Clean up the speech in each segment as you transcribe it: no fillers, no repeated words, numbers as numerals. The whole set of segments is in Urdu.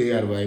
ARY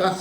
10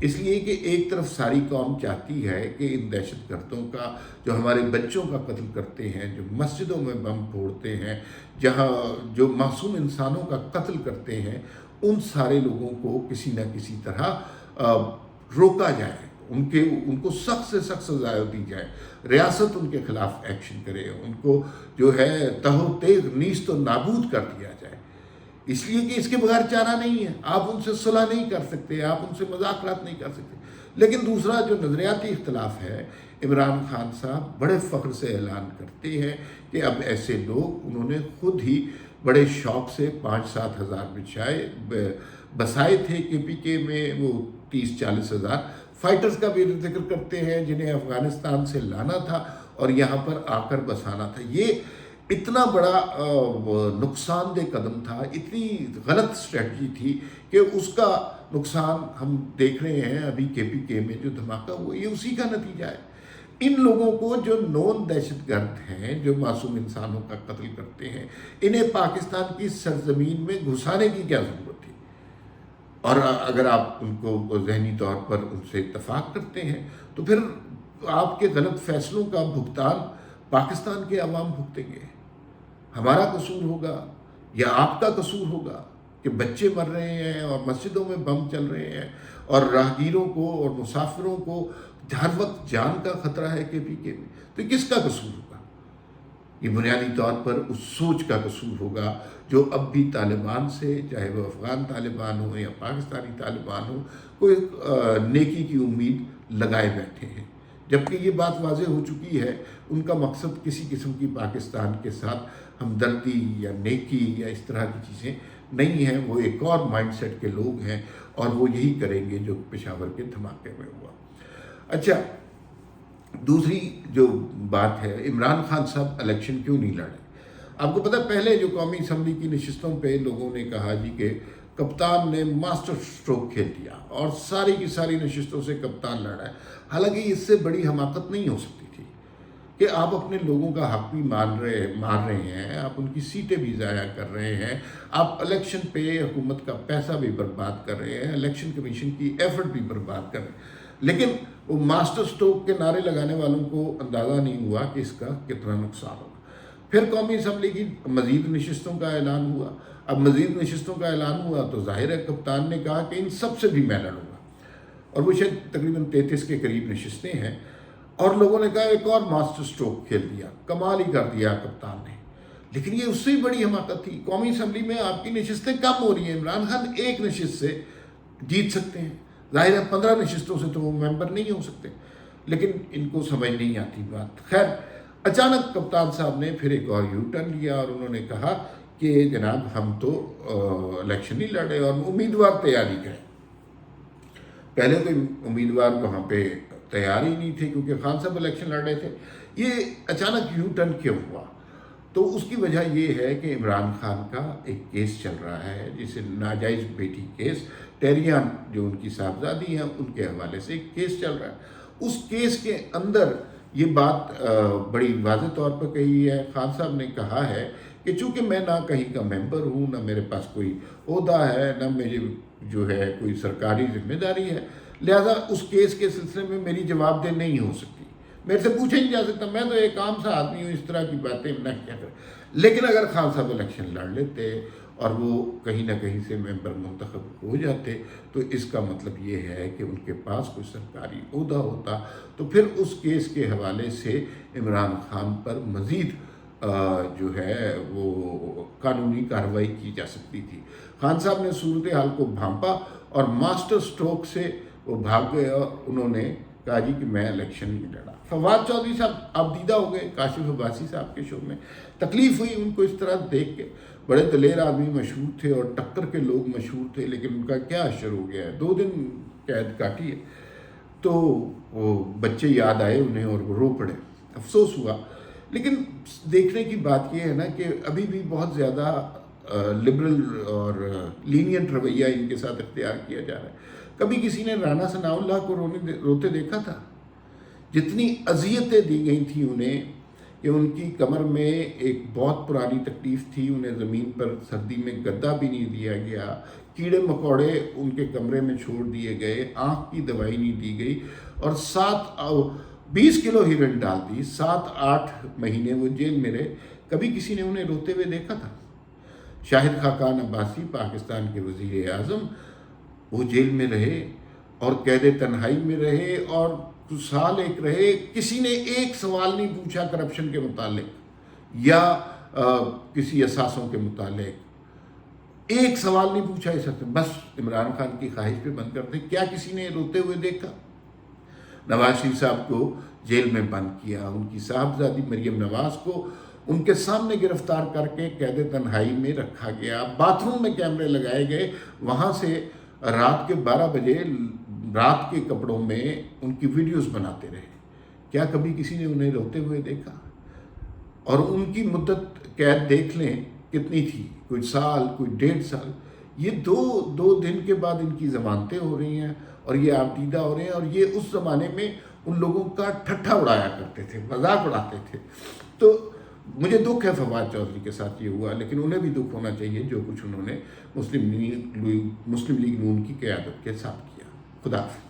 اس لیے کہ ایک طرف ساری قوم چاہتی ہے کہ ان دہشت گردوں کا جو ہمارے بچوں کا قتل کرتے ہیں، جو مسجدوں میں بم پھوڑتے ہیں، جہاں جو معصوم انسانوں کا قتل کرتے ہیں، ان سارے لوگوں کو کسی نہ کسی طرح روکا جائے، ان کو سخت سے سخت سزا دی جائے، ریاست ان کے خلاف ایکشن کرے، ان کو جو ہے تہو تیغ نیست و نابود کر دیا جائے، اس لیے کہ اس کے بغیر چارہ نہیں ہے۔ آپ ان سے صلح نہیں کر سکتے، آپ ان سے مذاکرات نہیں کر سکتے۔ لیکن دوسرا جو نظریاتی اختلاف ہے، عمران خان صاحب بڑے فخر سے اعلان کرتے ہیں کہ اب ایسے لوگ انہوں نے خود ہی بڑے شوق سے 5-7 ہزار بسائے تھے KPK میں، وہ 30-40 ہزار فائٹرز کا بھی ذکر کرتے ہیں جنہیں افغانستان سے لانا تھا اور یہاں پر آ کر بسانا تھا۔ یہ اتنا بڑا نقصان دہ قدم تھا، اتنی غلط اسٹریٹجی تھی کہ اس کا نقصان ہم دیکھ رہے ہیں ابھی KPK میں جو دھماکہ ہوا، یہ اسی کا نتیجہ ہے۔ ان لوگوں کو جو نون دہشت گرد ہیں، جو معصوم انسانوں کا قتل کرتے ہیں، انہیں پاکستان کی سرزمین میں گھسانے کی کیا ضرورت تھی؟ اور اگر آپ ان کو ذہنی طور پر ان سے اتفاق کرتے ہیں تو پھر آپ کے غلط فیصلوں کا بھگتان پاکستان کے عوام بھگتیں گے۔ ہمارا قصور ہوگا یا آپ کا قصور ہوگا کہ بچے مر رہے ہیں اور مسجدوں میں بم چل رہے ہیں اور راہگیروں کو اور مسافروں کو ہر وقت جان کا خطرہ ہے KPK میں، تو کس کا قصور ہوگا؟ یہ بنیادی طور پر اس سوچ کا قصور ہوگا جو اب بھی طالبان سے، چاہے وہ افغان طالبان ہو یا پاکستانی طالبان ہو، کوئی نیکی کی امید لگائے بیٹھے ہیں، جبکہ یہ بات واضح ہو چکی ہے ان کا مقصد کسی قسم کی پاکستان کے ساتھ ہمدردی یا نیکی یا اس طرح کی چیزیں نہیں ہیں۔ وہ ایک اور مائنڈ سیٹ کے لوگ ہیں اور وہ یہی کریں گے جو پشاور کے دھماکے میں ہوا۔ اچھا، دوسری جو بات ہے، عمران خان صاحب الیکشن کیوں نہیں لڑے؟ آپ کو پتہ، پہلے جو قومی اسمبلی کی نشستوں پہ لوگوں نے کہا جی کہ کپتان نے ماسٹر سٹروک کھیل دیا اور ساری کی ساری نشستوں سے کپتان لڑا ہے، حالانکہ اس سے بڑی حماقت نہیں ہو سکتی تھی کہ آپ اپنے لوگوں کا حق بھی مار رہے ہیں، آپ ان کی سیٹیں بھی ضائع کر رہے ہیں، آپ الیکشن پہ حکومت کا پیسہ بھی برباد کر رہے ہیں، الیکشن کمیشن کی ایفرٹ بھی برباد کر رہے ہیں، لیکن وہ ماسٹر سٹروک کے نعرے لگانے والوں کو اندازہ نہیں ہوا کہ اس کا کتنا نقصان ہوگا۔ پھر قومی اسمبلی کی مزید نشستوں کا اعلان ہوا۔ اب مزید نشستوں کا اعلان ہوا تو ظاہر ہے کپتان نے کہا کہ ان سب سے بھی میں لڑوں گا، اور وہ شاید تقریباً 33 کے قریب نشستیں ہیں، اور لوگوں نے کہا ایک اور ماسٹر سٹروک کھیل دیا، کمال ہی کر دیا کپتان نے۔ لیکن یہ اس سے بھی بڑی حماقت تھی۔ قومی اسمبلی میں آپ کی نشستیں کم ہو رہی ہیں، عمران خان ایک نشست سے جیت سکتے ہیں، ظاہر ہے 15 نشستوں سے تو وہ ممبر نہیں ہو سکتے، لیکن ان کو سمجھ نہیں آتی بات۔ خیر، اچانک کپتان صاحب نے پھر ایک اور یو ٹرن لیا اور انہوں نے کہا کہ جناب ہم تو الیکشن نہیں لڑے اور امیدوار تیاری کریں۔ پہلے تو امیدوار وہاں پہ تیار ہی نہیں تھے کیونکہ خان صاحب الیکشن لڑ رہے تھے۔ یہ اچانک یو ٹرن کیوں ہوا؟ تو اس کی وجہ یہ ہے کہ عمران خان کا ایک کیس چل رہا ہے جسے ناجائز بیٹی کیس، ٹیریان جو ان کی صاحبزادی ہیں ان کے حوالے سے ایک کیس چل رہا ہے۔ اس کیس کے اندر یہ بات بڑی واضح طور پر کہی ہے، خان صاحب نے کہا ہے کہ چونکہ میں نہ کہیں کا ممبر ہوں، نہ میرے پاس کوئی عہدہ ہے، نہ مجھے جو ہے کوئی سرکاری ذمہ داری ہے، لہذا اس کیس کے سلسلے میں میری جواب دہ نہیں ہو سکتی، میرے سے پوچھا ہی نہیں جا سکتا، میں تو ایک عام سا آدمی ہوں، اس طرح کی باتیں نہ کیا کریں۔ لیکن اگر خان صاحب الیکشن لڑ لیتے اور وہ کہیں نہ کہیں سے ممبر منتخب ہو جاتے تو اس کا مطلب یہ ہے کہ ان کے پاس کوئی سرکاری عہدہ ہوتا، تو پھر اس کیس کے حوالے سے عمران خان پر مزید جو ہے وہ قانونی کارروائی کی جا سکتی تھی۔ خان صاحب نے صورتحال کو بھانپا اور ماسٹر سٹروک سے وہ بھاگ گئے اور انہوں نے کہا جی کہ میں الیکشن نہیں لڑا۔ فواد چودھری صاحب آپ دیدہ ہو گئے کاشف عباسی صاحب کے شو میں، تکلیف ہوئی ان کو اس طرح دیکھ کے، بڑے دلیر آدمی مشہور تھے اور ٹکر کے لوگ مشہور تھے، لیکن ان کا کیا اشر ہو گیا ہے، 2 دن قید کاٹی ہے۔ تو وہ بچے یاد آئے انہیں اور وہ رو پڑے، افسوس ہوا۔ لیکن دیکھنے کی بات یہ ہے نا کہ ابھی بھی بہت زیادہ لبرل اور لینینٹ رویہ ان کے ساتھ اختیار کیا جا رہا ہے۔ کبھی کسی نے رانا ثناء اللہ کو روتے دیکھا تھا؟ جتنی اذیتیں دی گئی تھیں انہیں کہ ان کی کمر میں ایک بہت پرانی تکلیف تھی، انہیں زمین پر سردی میں گدا بھی نہیں دیا گیا، کیڑے مکوڑے ان کے کمرے میں چھوڑ دیے گئے، آنکھ کی دوائی نہیں دی گئی، اور 20 کلو ہیروئن ڈال دی، 7-8 مہینے وہ جیل میں رہے۔ کبھی کسی نے انہیں روتے ہوئے دیکھا تھا؟ شاہد خاقان عباسی پاکستان کے وزیر اعظم، وہ جیل میں رہے اور قید تنہائی میں رہے اور کچھ سال ایک رہے، کسی نے ایک سوال نہیں پوچھا کرپشن کے متعلق یا کسی اثاثوں کے متعلق، ایک سوال نہیں پوچھا اس وقت، بس عمران خان کی خواہش پہ بند کر دے۔ کیا کسی نے روتے ہوئے دیکھا؟ نواز شریف صاحب کو جیل میں بند کیا، ان کی صاحبزادی مریم نواز کو ان کے سامنے گرفتار کر کے قید تنہائی میں رکھا گیا، باتھ روم میں کیمرے لگائے گئے، وہاں سے رات کے 12 بجے رات کے کپڑوں میں ان کی ویڈیوز بناتے رہے۔ کیا کبھی کسی نے انہیں روتے ہوئے دیکھا؟ اور ان کی مدت قید دیکھ لیں کتنی تھی، کوئی سال، کوئی 1.5 سال۔ یہ دو دن کے بعد ان کی ضمانتیں ہو رہی ہیں اور یہ آبدیدہ ہو رہے ہیں، اور یہ اس زمانے میں ان لوگوں کا ٹھٹھا اڑایا کرتے تھے، مذاق اڑاتے تھے۔ تو مجھے دکھ ہے فواد چودھری کے ساتھ یہ ہوا، لیکن انہیں بھی دکھ ہونا چاہیے جو کچھ انہوں نے مسلم لیگ نون کی قیادت کے ساتھ کیا۔ خدا حافظ۔